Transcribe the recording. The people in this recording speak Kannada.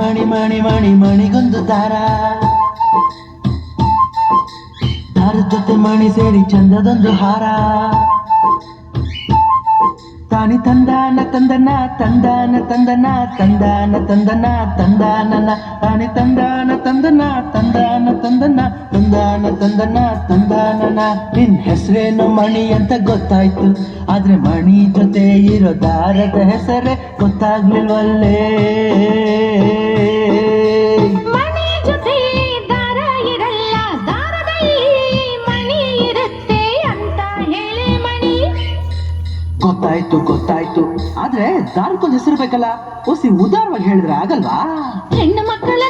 ಮಣಿ ಮಣಿ ಮಣಿ ಮಣಿಗೊಂದು ದಾರ, ದಾರದ ಜೊತೆ ಮಣಿ ಸೇರಿ ಚಂದದೊಂದು ಹಾರ. ತಾನಿ ತಂದಾನ ತಂದನ ತಂದಾನ ತಂದನ ತಂದಾನ ತಂದನ ತಂದಾನನ, ತಾನಿ ತಂದಾನ ತಂದನ ತಂದಾನ ತಂದನ ತಂದಾನ ತಂದನ ತಂದಾನನ. ನಿನ್ ಹೆಸರೇನು ಮಣಿ ಅಂತ ಗೊತ್ತಾಯ್ತು, ಆದ್ರೆ ಮಣಿ ಜೊತೆ ಇರೋ ದಾರದ ಹೆಸರೇ ಗೊತ್ತಾಗ್ಲಿಲ್ವಲ್ಲೇ. ಮಣಿ ಜೊತೆ ದಾರ ಇರಲ್ಲ, ದಾರದಲ್ಲಿ ಮಣಿ ಇರುತ್ತೆ ಅಂತ ಹೇಳಿ ಮಣಿ. ಗೊತ್ತಾಯ್ತು ಗೊತ್ತಾಯ್ತು, ಆದ್ರೆ ದಾರಕ್ಕೊಂದು ಹೆಸರು ಬೇಕಲ್ಲ, ಒಸಿ ಉದಾರವಾಗಿ ಹೇಳಿದ್ರೆ ಆಗಲ್ವಾ? ಹೆಣ್ಣು ಮಕ್ಕಳ